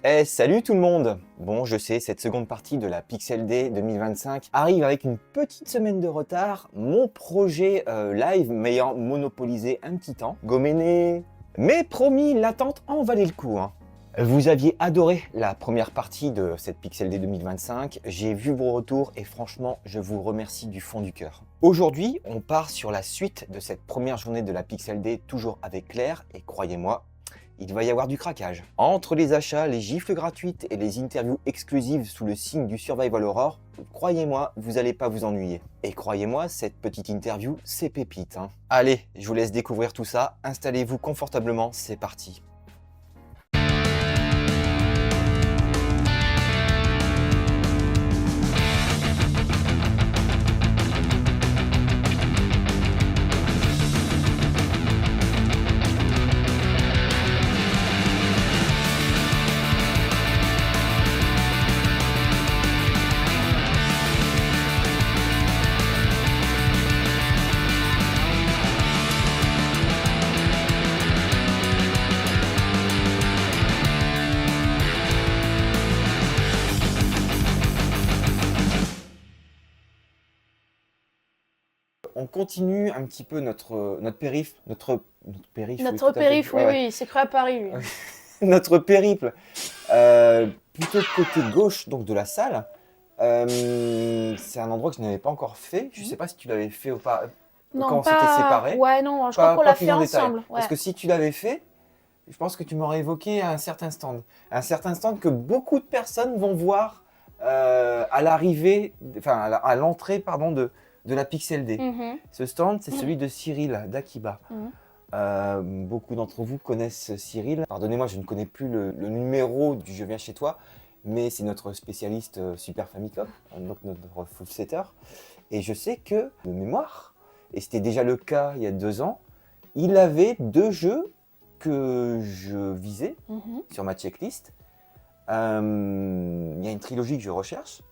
Eh salut tout le monde! Bon, je sais, cette seconde partie de la Pixel Day 2025 arrive avec une petite semaine de retard. Mon projet live m'ayant monopolisé un petit temps. Goméné! Mais promis, l'attente en valait le coup. Vous aviez adoré la première partie de cette Pixel Day 2025. J'ai vu vos retours et franchement, je vous remercie du fond du cœur. Aujourd'hui, on part sur la suite de cette première journée de la Pixel Day, toujours avec Claire, et croyez-moi, il va y avoir du craquage. Entre les achats, les gifles gratuites et les interviews exclusives sous le signe du Survival Horror, croyez-moi, vous n'allez pas vous ennuyer. Et croyez-moi, cette petite interview, c'est pépite. Allez, je vous laisse découvrir tout ça. Installez-vous confortablement, c'est parti. On continue un petit peu notre périph, notre périph, oui, Notre tout à fait. périph', oui, Ouais, oui, il s'est cru à Paris, lui. notre périple, plutôt côté gauche donc de la salle. C'est un endroit que je n'avais pas encore fait. Je ne sais pas si tu l'avais fait ou pas quand Non, on s'était pas... séparés. Ouais, non, je crois qu'on Pas l'a plus fait en détail. ensemble. Ouais. Parce que si tu l'avais fait, je pense que tu m'aurais évoqué un certain stand. Un certain stand que beaucoup de personnes vont voir à l'arrivée, enfin à l'entrée pardon, de la Pixel Day. Mhm. Ce stand, c'est celui de Cyril d'Akiba. Mhm. Beaucoup d'entre vous connaissent Cyril. Pardonnez-moi, je ne connais plus le numéro du Je viens chez toi, mais c'est notre spécialiste Super Famicom, donc notre full setter. Et je sais que, de mémoire, et c'était déjà le cas il y a 2 ans, il avait 2 jeux que je visais Mhm. sur ma checklist. Il y a une trilogie que je recherche.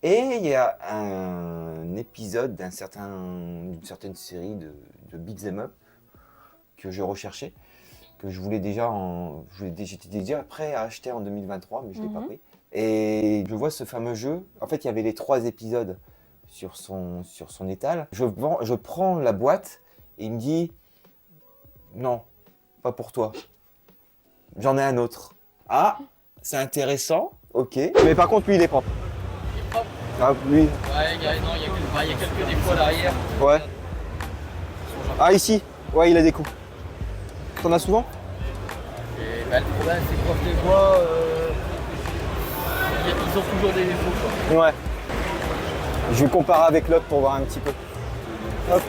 Et il y a un épisode d'une certaine série de beat'em up que je recherchais, que je voulais déjà j'étais déjà prêt à acheter en 2023, mais je ne l'ai pas pris. Et je vois ce fameux jeu. En fait, il y avait les 3 épisodes sur son étal. Je prends la boîte et il me dit non, pas pour toi. J'en ai un autre. Ah, c'est intéressant. Ok. Mais par contre, lui, il est propre. Ah, lui. Ouais, il y a quelques défauts à l'arrière. Ouais. Ah, ici. Ouais, il a des coups. T'en as souvent? Et bah, le problème, c'est que quand je les vois, ils ont toujours des défauts. Quoi. Ouais. Je vais comparer avec l'autre pour voir un petit peu. Hop.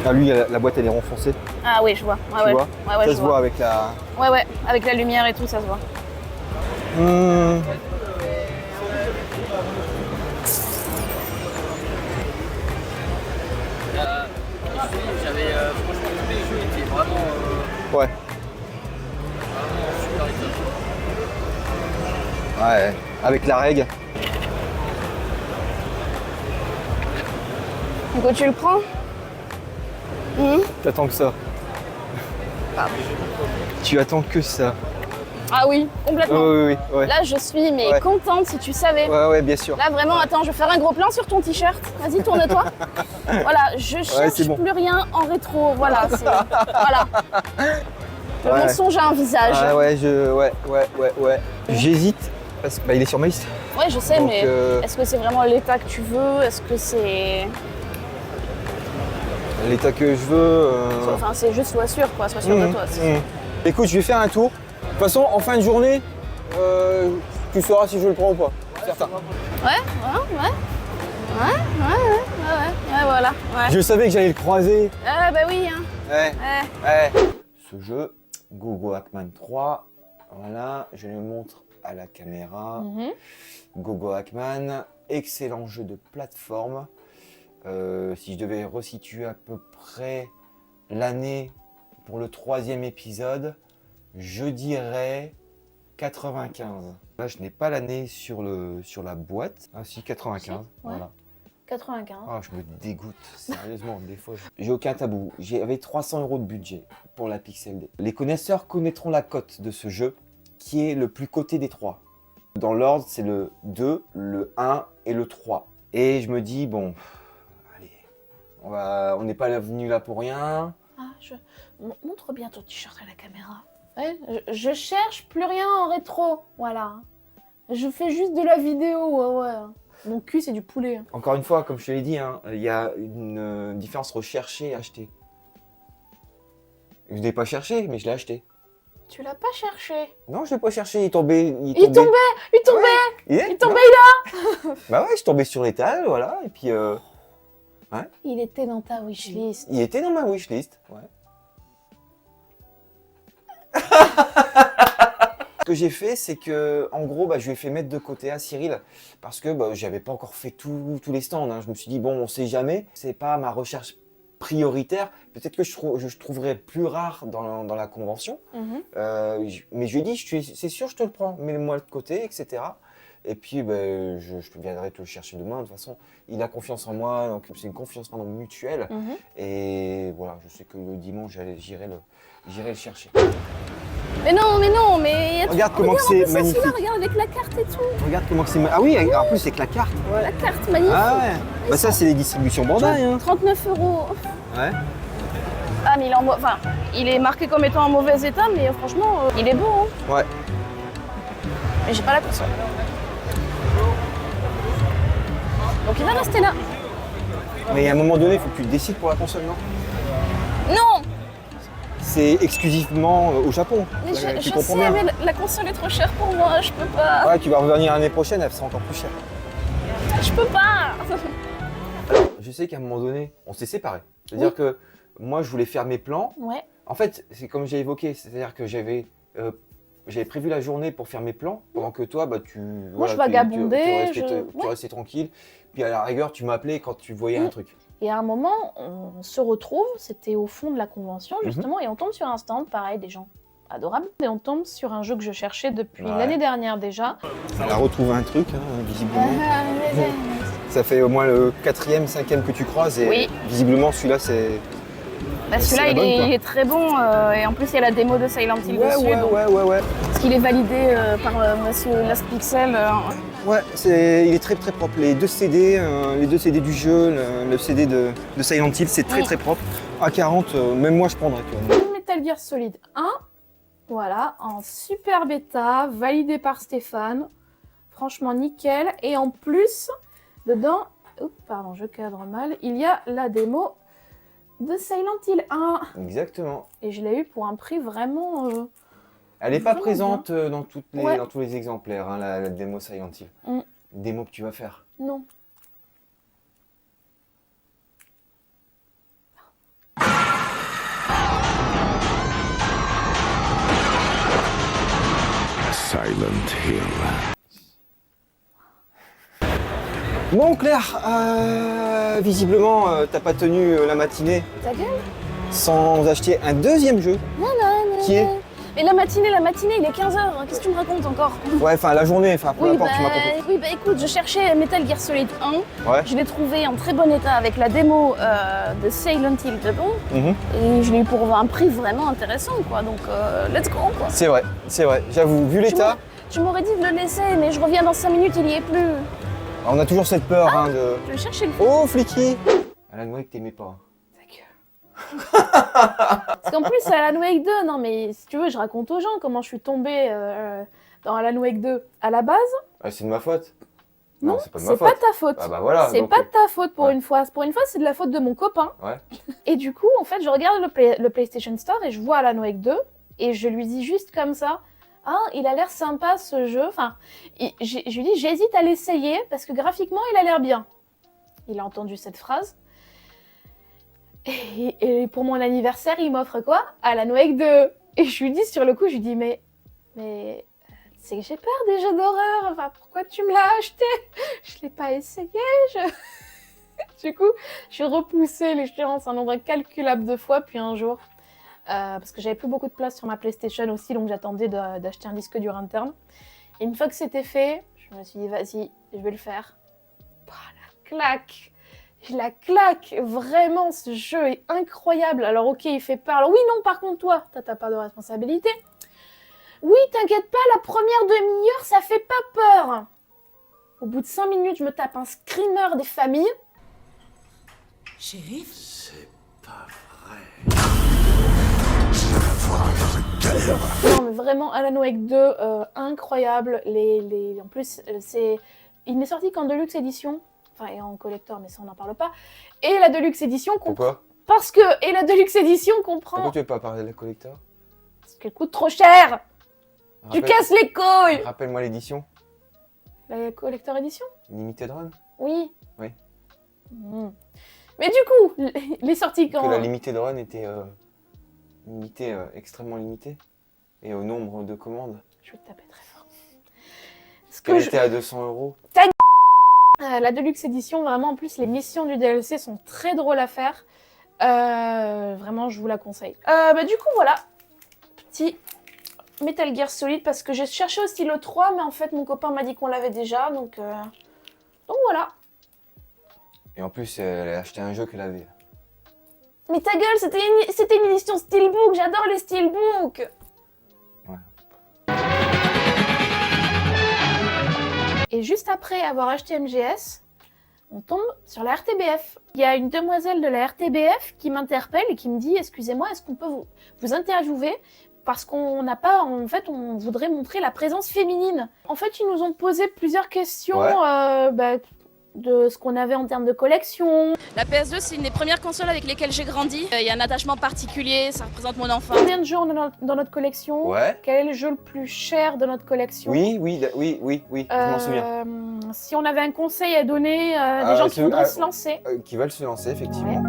Ah, lui, la boîte, elle est renfoncée. Ah oui, je vois. Ouais, Tu ouais. vois Ouais, ouais, ça je se vois. voit avec la... Ouais, ouais, avec la lumière et tout, ça se voit. J'avais franchement tous les jeux étaient vraiment Ouais. super étonnants. Ouais. Avec la règle. Donc tu le prends? T'attends que ça. Pardon. Tu attends que ça. Ah oui, complètement. Oui. Ouais. Là, je suis mais Ouais. contente si tu savais. Ouais, bien sûr. Là, vraiment, attends, je vais faire un gros plan sur ton t-shirt. Vas-y, tourne-toi. Voilà, je cherche c'est bon. plus rien en rétro. Voilà, voilà. Le Ouais. mensonge a un visage. Ah ouais, ouais. J'hésite parce que il est sur ma liste. Ouais, je sais, Donc, mais est-ce que c'est vraiment l'état que tu veux? Est-ce que c'est... L'état que je veux. Enfin, c'est juste sois sûr, quoi. Sois sûr de toi. Écoute, je vais faire un tour. De toute façon, en fin de journée, tu sauras si je le prends ou pas. Certain. Ouais, voilà. Ouais. Je savais que j'allais le croiser. Ah, bah oui, hein. Ouais. Ouais. Ce jeu, Gogo Hackman 3, voilà, je le montre à la caméra. Gogo Hackman, excellent jeu de plateforme. Si je devais resituer à peu près l'année pour le 3e épisode, je dirais 95. Là, je n'ai pas l'année sur la boîte. Ah si, 95, Ouais. voilà. 95. Ah, je me dégoûte, sérieusement, des fois. J'ai aucun tabou. J'avais 300 € de budget pour la Pixel D. Les connaisseurs connaîtront la cote de ce jeu, qui est le plus coté des 3. Dans l'ordre, c'est le 2, le 1 et le 3. Et je me dis, bon, allez, on n'est pas venu là pour rien. Ah, montre bien ton t-shirt à la caméra. Ouais, je cherche plus rien en rétro, voilà. Je fais juste de la vidéo, ouais. Mon cul, c'est du poulet. Encore une fois, comme je te l'ai dit, il y a une différence entre chercher et acheter. Je ne l'ai pas cherché, mais je l'ai acheté. Tu l'as pas cherché? Non, je l'ai pas cherché, il tombait. Il tombait. Il tombait là. Bah ouais, je tombais sur l'étal, voilà, et puis... Il était dans ta wishlist. Il était dans ma wishlist, ouais. Ce que j'ai fait, c'est que, en gros, je lui ai fait mettre de côté à Cyril, parce que j'avais pas encore fait tous les stands. Je me suis dit, bon, on sait jamais, c'est pas ma recherche prioritaire. Peut-être que je trouverais plus rare dans la convention. Mais je lui ai dit, c'est sûr, je te le prends, mets-le-moi de côté, etc. Et puis, je viendrai te le chercher demain. De toute façon, il a confiance en moi, donc c'est une confiance mutuelle. Et voilà, je sais que le dimanche, j'irai le chercher. Mais non, mais... Regarde comment c'est magnifique. Regarde avec la carte et tout. Regarde comment c'est magnifique. Ah oui, en plus, c'est avec la carte. Ouais. La carte, magnifique. Ah ouais. Ça, c'est les distributions Bandai. 39 €. Ouais. Ah, mais il est marqué comme étant en mauvais état, mais franchement, il est beau. Ouais. Mais j'ai pas la console. Donc il va rester là. Mais à un moment donné, il faut que tu te décides pour la console, non? Non. C'est exclusivement au Japon. Mais tu je comprends sais, bien. mais la console est trop chère pour moi, je peux pas. Ouais, tu vas revenir l'année prochaine, elle sera encore plus chère. Je peux pas. Alors, je sais qu'à un moment donné, on s'est séparés. C'est-à-dire que moi, je voulais faire mes plans. Ouais. En fait, c'est comme j'ai évoqué, c'est-à-dire que j'avais prévu la journée pour faire mes plans, pendant que toi, Moi, je vagabondais. Tu restais tranquille. Puis à la rigueur, tu m'appelais quand tu voyais un truc. Et à un moment, on se retrouve, c'était au fond de la convention, justement, et on tombe sur un stand, pareil, des gens adorables. Et on tombe sur un jeu que je cherchais depuis l'année dernière déjà. Elle a retrouvé un truc, visiblement. Ça fait au moins le 4e, 5e que tu croises, et visiblement, celui-là, c'est... celui-là, il est très bon, et en plus, il y a la démo de Silent Hill dessus. Ouais. Parce qu'il est validé par monsieur Last Pixel. Ouais, il est très très propre. Les deux CD du jeu, le CD de Silent Hill, c'est très propre. À 40, même moi je prendrais. Metal Gear Solid 1, voilà, en super bêta, validé par Stéphane. Franchement nickel. Et en plus, dedans, pardon, je cadre mal, il y a la démo de Silent Hill 1. Exactement. Et je l'ai eu pour un prix vraiment... Elle n'est pas présente dans tous les exemplaires, la démo Silent Hill. Démo que tu vas faire. Non. Silent Hill. Bon Claire, visiblement t'as pas tenu la matinée Ta gueule. sans acheter un deuxième jeu. Non. Qui est Et la matinée, il est 15h. Qu'est-ce que tu me racontes encore? Ouais, enfin la journée, peu importe, tu m'as compris. Oui, écoute, je cherchais Metal Gear Solid 1. Ouais. Je l'ai trouvé en très bon état avec la démo de Silent Hill dedans. Et je l'ai eu pour un prix vraiment intéressant, quoi. Donc, let's go, quoi. C'est vrai. J'avoue, vu l'état, Tu m'aurais dit de le laisser, mais je reviens dans 5 minutes, il y est plus. on a toujours cette peur de... Je vais chercher le... Oh, Flicky! Alan Wake, t'aimais pas. Parce qu'en plus, c'est Alan Wake 2, non mais si tu veux, je raconte aux gens comment je suis tombée dans Alan Wake 2 à la base. C'est de ma faute. Non, c'est pas de c'est ma faute. pas ta faute. Ah bah voilà. C'est pas de ta faute pour une fois. Pour une fois, c'est de la faute de mon copain. Ouais. Et du coup, en fait, je regarde le PlayStation Store et je vois Alan Wake 2 et je lui dis juste comme ça, ah, il a l'air sympa ce jeu. Enfin, je lui dis, j'hésite à l'essayer parce que graphiquement, il a l'air bien. Il a entendu cette phrase. Et pour mon anniversaire, il m'offre quoi? Alan Wake 2. Et je lui dis sur le coup, je lui dis, mais c'est que j'ai peur des jeux d'horreur. Enfin, pourquoi tu me l'as acheté? Je l'ai pas essayé. Du coup, je repoussé l'échéance un nombre incalculable de fois. Puis un jour, parce que j'avais plus beaucoup de place sur ma PlayStation aussi, donc j'attendais d'acheter un disque dur interne. Et une fois que c'était fait, je me suis dit, vas-y, je vais le faire. Voilà, clac. Je la claque, vraiment, ce jeu est incroyable. Alors ok, il fait peur. Alors oui, non, par contre, toi, t'as ta part de responsabilité. Oui, t'inquiète pas, la première demi-heure, ça fait pas peur. Au bout de 5 minutes, je me tape un screamer des familles. Shérif? C'est pas vrai. Non, mais vraiment, Alan Wake 2, incroyable. En plus, il n'est sorti qu'en Deluxe Edition. Enfin, et en collector, mais ça, on n'en parle pas. Et la Deluxe Edition Pourquoi? Parce que... Et la Deluxe Edition comprend... Pourquoi tu veux pas parler de la collector? Parce qu'elle coûte trop cher. Tu Rappelle- casses les couilles. Rappelle-moi l'édition. La collector Edition? Limited Run. Oui. Oui. Mm. Mais du coup, les sorties Que quand... la Limited Run était limitée, extrêmement limitée. Et au nombre de commandes. Je vais te taper très fort. Ce Qu'elle que je... était à 200 €. La Deluxe Edition, vraiment, en plus, les missions du DLC sont très drôles à faire. Vraiment, je vous la conseille. Du coup, voilà. Petit Metal Gear Solid, parce que j'ai cherché au stylo 3, mais en fait, mon copain m'a dit qu'on l'avait déjà, donc voilà. Et en plus, elle a acheté un jeu qu'elle avait. Mais ta gueule, c'était une édition Steelbook, j'adore les Steelbooks. Ouais. Et juste après avoir acheté MGS, on tombe sur la RTBF. Il y a une demoiselle de la RTBF qui m'interpelle et qui me dit « Excusez-moi, est-ce qu'on peut vous interviewer ?» Parce qu'on n'a pas... En fait, on voudrait montrer la présence féminine. En fait, ils nous ont posé plusieurs questions de ce qu'on avait en termes de collection. La PS2, c'est une des premières consoles avec lesquelles j'ai grandi. Il y a un attachement particulier, ça représente mon enfance. Combien de jeux on a dans notre collection? Ouais. Quel est le jeu le plus cher de notre collection? Oui, je m'en souviens. Si on avait un conseil à donner à des gens qui voudraient se lancer. Qui veulent se lancer, effectivement. Ouais.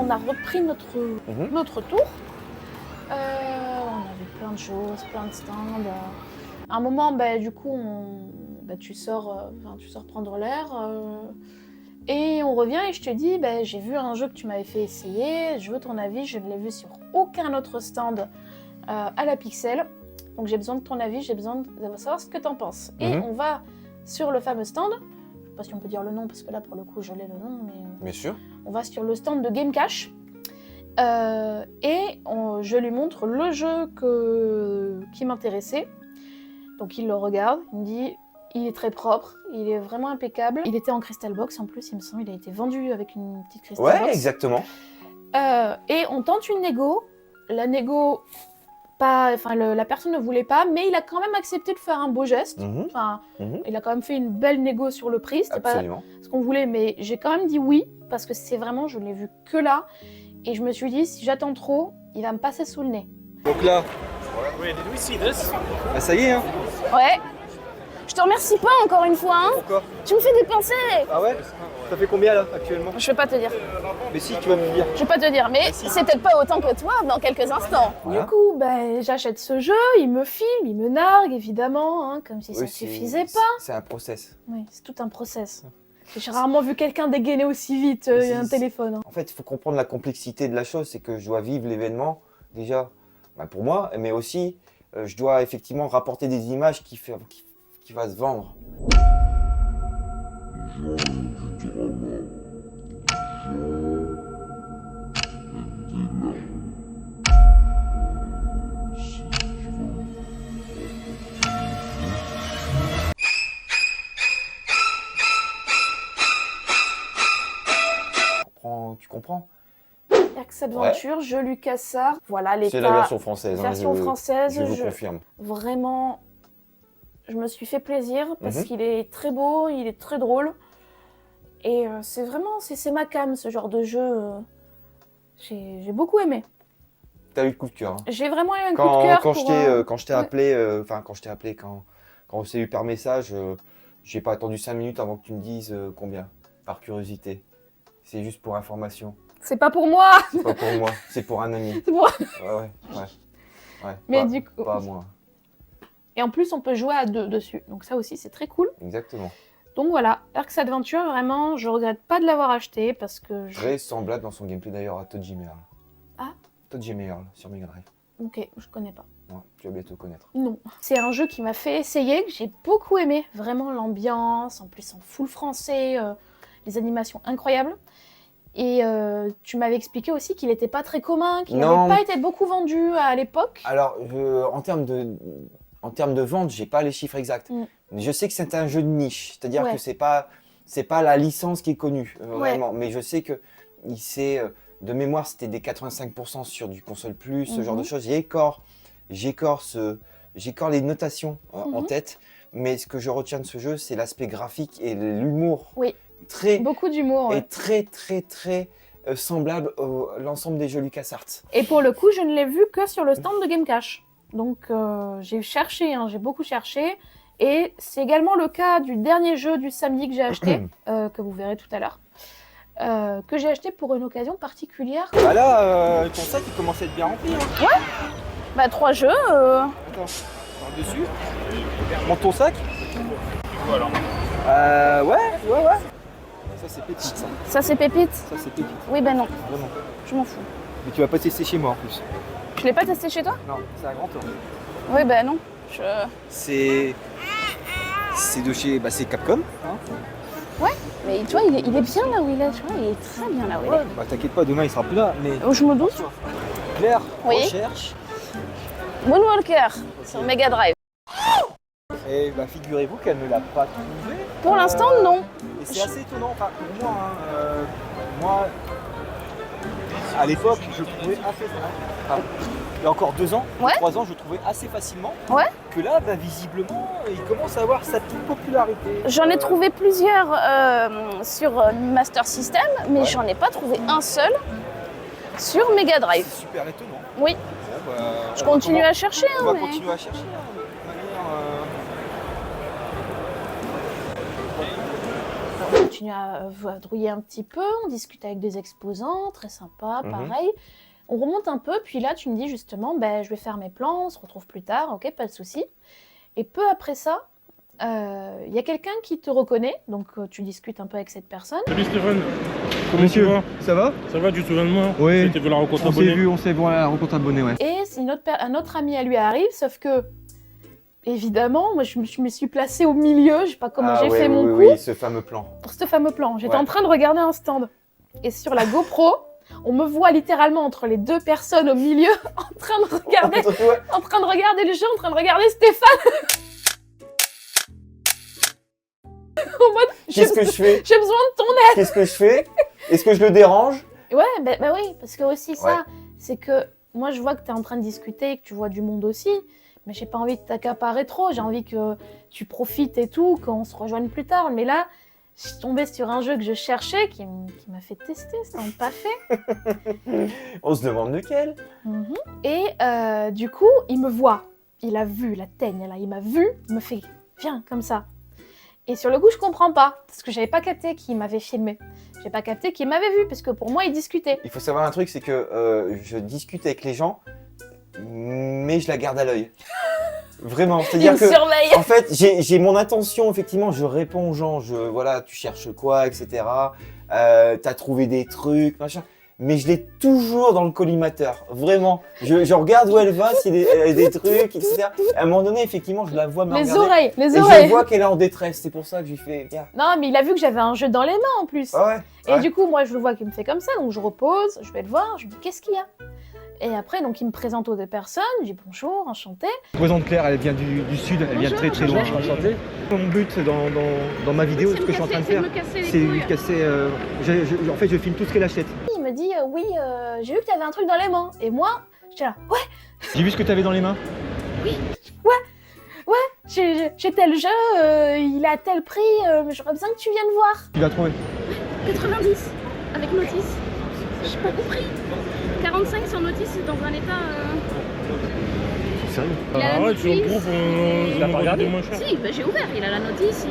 On a repris notre tour. On avait plein de choses, plein de stands. À un moment, du coup, tu sors prendre l'air. Et on revient et je te dis, j'ai vu un jeu que tu m'avais fait essayer, je veux ton avis, je ne l'ai vu sur aucun autre stand à la Pixel. Donc j'ai besoin de ton avis, j'ai besoin de savoir ce que tu en penses. Et on va sur le fameux stand. Je sais pas si on peut dire le nom, parce que là, pour le coup, je l'ai le nom, mais... Bien sûr. On va sur le stand de Game Cash je lui montre le jeu qui m'intéressait. Donc il le regarde, il me dit il est très propre, il est vraiment impeccable. Il était en Crystal Box en plus, il me semble, il a été vendu avec une petite Crystal Box. Ouais, exactement. Et on tente une négo. La négo, la personne ne voulait pas, mais il a quand même accepté de faire un beau geste. Il a quand même fait une belle négo sur le prix. C'était pas ce qu'on voulait, mais j'ai quand même dit oui, parce que c'est vraiment, je l'ai vu que là. Et je me suis dit, si j'attends trop, il va me passer sous le nez. Donc là, ça y est, hein. Ouais. Je te remercie pas encore une fois, hein. Pourquoi? Tu me fais dépenser. Ah ouais? Ça fait combien là, actuellement? Je vais pas te dire. Mais si, tu vas me dire. Je vais pas te dire, mais c'est peut-être pas autant que toi dans quelques instants. Voilà. Du coup, j'achète ce jeu, il me filme, il me nargue, évidemment, hein, comme si ça suffisait pas. C'est un process. Oui, c'est tout un process. J'ai rarement vu quelqu'un dégainer aussi vite un téléphone. Hein. En fait, il faut comprendre la complexité de la chose, c'est que je dois vivre l'événement, déjà, pour moi, mais aussi, je dois effectivement rapporter des images qui va se vendre. Tu comprends? Axe Adventure, je LucasArts, voilà l'état. C'est la version française. Version française, je vous confirme. Vraiment, je me suis fait plaisir parce qu'il est très beau, il est très drôle. Et c'est vraiment, c'est ma came ce genre de jeu. J'ai beaucoup aimé. T'as eu le coup de cœur. Hein. J'ai vraiment eu un coup de cœur. Quand je t'ai appelé, quand on s'est eu par message, j'ai pas attendu 5 minutes avant que tu me dises combien, par curiosité. C'est juste pour information. C'est pas pour moi. C'est pas pour moi, c'est pour un ami. C'est pour- Ouais. Mais pas, du coup- Pas moi, Et en plus, on peut jouer à 2 dessus. Donc ça aussi, c'est très cool. exactement. Donc voilà, Arx Adventure, vraiment, je regrette pas de l'avoir acheté parce que... Très semblable dans son gameplay d'ailleurs à Toad Merle. Ah. Toad Merle sur Mega Drive. Ok, je connais pas. Ouais, tu vas bientôt connaître. Non. C'est un jeu qui m'a fait essayer, que j'ai beaucoup aimé. Vraiment l'ambiance, en plus en full français, les animations incroyables. Et tu m'avais expliqué aussi qu'il n'était pas très commun, qu'il Non. n'avait pas été beaucoup vendu à l'époque. Alors, en termes de vente, j'ai pas les chiffres exacts. Mm. Mais je sais que c'est un jeu de niche, c'est-à-dire Ouais. que c'est pas la licence qui est connue Ouais. vraiment. Mais je sais que de mémoire, c'était des 85% sur du console plus, ce genre de choses. J'écore les notations en Mhm. tête. Mais ce que je retiens de ce jeu, c'est l'aspect graphique et l'humour. Oui. Très Beaucoup d'humour. et Ouais. très semblable à l'ensemble des jeux LucasArts. Et pour le coup, je ne l'ai vu que sur le stand de Game Cache. Donc j'ai cherché, hein, j'ai beaucoup cherché. Et c'est également le cas du dernier jeu du samedi que j'ai acheté, que vous verrez tout à l'heure. Que j'ai acheté pour une occasion particulière. Bah là, ton sac il commence à être bien rempli. Hein. Bah 3 jeux. Attends, par dessus. Monte ton sac. Voilà. Ouais. Ça c'est pépite ça. Ça c'est pépite. Ça c'est pépite, Oui ben non, vraiment. je m'en fous. Mais tu vas pas tester chez moi en plus. Je l'ai pas testé chez toi? Non, c'est à grand temps. Oui ben non. C'est de chez c'est Capcom. Hein. Mais tu vois, il est bien là où il est, tu vois, il est très bien là où il est. Bah t'inquiète pas, demain il sera plus là. Mais Oh, je me doute. Claire Oui. recherche. Moonwalker sur Mega Drive. Et bah figurez-vous qu'elle ne l'a pas trouvé. Pour l'instant, non. Et c'est assez étonnant, enfin, pour moi, moi, à l'époque, je trouvais assez, enfin, il y a encore 2 ans, Ouais. 3 ans, je trouvais assez facilement. Ouais. Que là, bah, visiblement, il commence à avoir sa petite popularité. J'en ai trouvé plusieurs sur Master System, mais Ouais. j'en ai pas trouvé un seul sur Mega Drive. C'est super étonnant. Oui. Bon, bah, Je continue à chercher, On hein, va mais... continuer à chercher. Hein, de toute manière, On continue à vadrouiller un petit peu, on discute avec des exposants, très sympa, Mhm. pareil. On remonte un peu, puis là tu me dis justement, ben, je vais faire mes plans, on se retrouve plus tard, ok, pas de souci. Et peu après ça, il y a quelqu'un qui te reconnaît, donc tu discutes un peu avec cette personne. Salut Stéphane, comment Monsieur, tu vas? ça va? Ça va, tu te souviens de moi? Oui. C'était pour la rencontre On s'est abonnée. vu, on s'est vu à la rencontre abonnée, ouais. Et c'est un autre ami à lui arrive, sauf que, évidemment, moi je me suis placée au milieu, je sais pas comment j'ai fait mon coup. Oui, ce fameux plan. Pour ce fameux plan. J'étais Ouais. en train de regarder un stand. Et sur la GoPro, on me voit littéralement entre les 2 personnes au milieu, en train de regarder le jeu, en train de regarder Stéphane. En mode, Qu'est-ce que je fais? j'ai besoin de ton Qu'est-ce que je fais? Est-ce que je le dérange? aide. Ouais, bah oui, parce que aussi ça, Ouais. c'est que moi je vois que tu es en train de discuter, que tu vois du monde aussi, mais j'ai pas envie de t'accaparer trop, j'ai envie que tu profites et tout, qu'on se rejoigne plus tard. Mais là, je suis tombée sur un jeu que je cherchais, qui m'a fait tester, ça n'a pas fait. On se demande lequel. Mhm. Et du coup, il me voit. Il a vu la teigne, là. Il m'a vu, il me fait « Viens, comme ça ». Et sur le coup, je comprends pas, parce que j'avais pas capté qu'il m'avait filmé. J'ai pas capté qu'il m'avait vu, parce que pour moi, il discutait. Il faut savoir un truc, c'est que je discute avec les gens, mais je la garde à l'œil. Vraiment, Il c'est-à-dire me que... surveille. En fait, j'ai mon intention, effectivement, je réponds aux gens, voilà, tu cherches quoi, etc. T'as trouvé des trucs, machin. Mais je l'ai toujours dans le collimateur, vraiment. Je regarde où elle va, s'il y a des trucs, etc. À un moment donné, effectivement, je la vois me Les regarder. oreilles, les Et oreilles. je vois qu'elle est en détresse, c'est pour ça que je lui fais, viens. Non, mais il a vu que j'avais un jeu dans les mains, en plus. Ah ouais, Et ouais. du coup, moi, je le vois qu'il me fait comme ça, donc je repose, je vais le voir, je lui dis « Qu'est-ce qu'il y a ?» Et après, donc, il me présente aux 2 personnes, je dis « Bonjour, enchanté ». Je présente Claire, elle vient du sud, elle vient de très très loin. Enchanté. Mon but dans ma vidéo, ce que je suis en train de faire, c'est lui casser. En fait, je filme tout ce qu'elle achète. Il me dit oui, j'ai vu que tu avais un truc dans les mains. Et moi, j'étais là, ouais, J'ai vu ce que tu avais dans les mains. j'ai tel jeu, il est à tel prix, mais j'aurais besoin que tu viennes voir. Tu l'as trouvé. 90 avec notice. J'ai pas compris. 45 sur notice, c'est dans un état. sérieux. Il a la Arrête, sur le notice. groupe, on pas envoie regardé des moins cher. Si, bah, j'ai ouvert, il a la notice,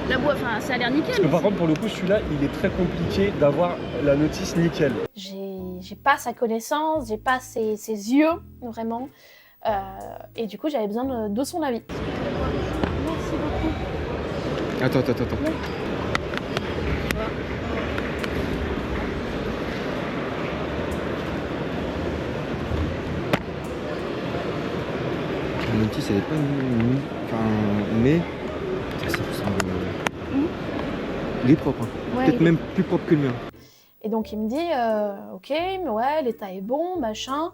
la boîte, enfin ça a l'air nickel. Parce que par contre, pour le coup, celui-là, il est très compliqué d'avoir la notice nickel. J'ai pas sa connaissance, j'ai pas ses yeux, vraiment. Et du coup, j'avais besoin de son avis. Merci beaucoup. Attends. La notice, elle est pas mais ça me semble. Il est propre, hein. Ouais, Peut-être même plus propre que le mien. Et donc il me dit, ok, mais ouais, l'état est bon, machin.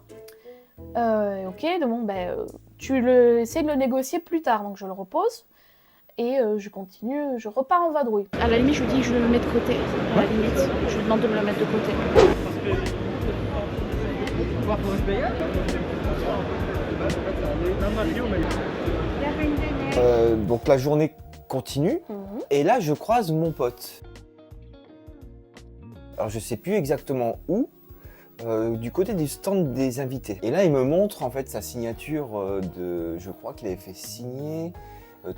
Ok, donc bon, essaies de le négocier plus tard. Donc je le repose et je continue, je repars en vadrouille. À la limite, je lui dis que je le mets de côté. À la limite, je lui demande de me le mettre de côté. Donc la journée continue, et là je croise mon pote. Alors je sais plus exactement où, du côté du stand des invités. Et là il me montre en fait sa signature je crois qu'il avait fait signer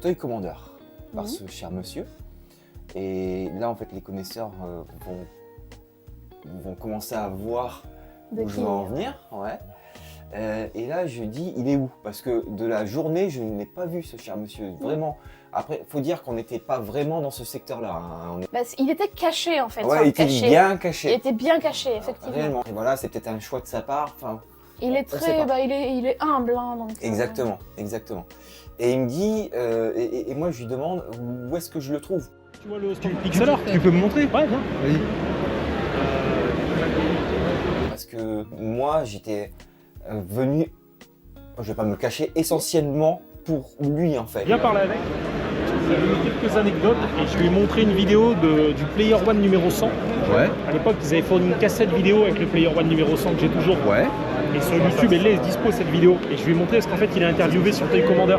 Toy Commander par ce cher monsieur. Et là en fait les connaisseurs vont commencer à voir où je veux en venir. Ouais. Et là, je dis, il est où? Parce que de la journée, je n'ai pas vu ce cher monsieur, vraiment. Après, faut dire qu'on n'était pas vraiment dans ce secteur-là. Hein. Il était caché en fait. Ouais, il était bien caché. Il était bien caché, effectivement. Réellement. Et voilà, c'est peut-être un choix de sa part. Enfin, il est très, il est humble, hein, donc. Exactement. Et il me dit, et moi je lui demande, où est-ce que je le trouve? Tu vois le stand Pixel Art? Tu peux me montrer? Ouais, viens. Vas-y. Parce que moi, j'étais venu, je vais pas me le cacher, essentiellement pour lui en fait. Viens parler avec. Il a donné quelques anecdotes et je lui ai montré une vidéo du Player One numéro 100. Ouais. À l'époque, ils avaient fourni une cassette vidéo avec le Player One numéro 100 que j'ai toujours. Ouais. Et sur YouTube, elle est dispo cette vidéo. Et je lui ai montré parce qu'en fait, il a interviewé sur Toy Commander.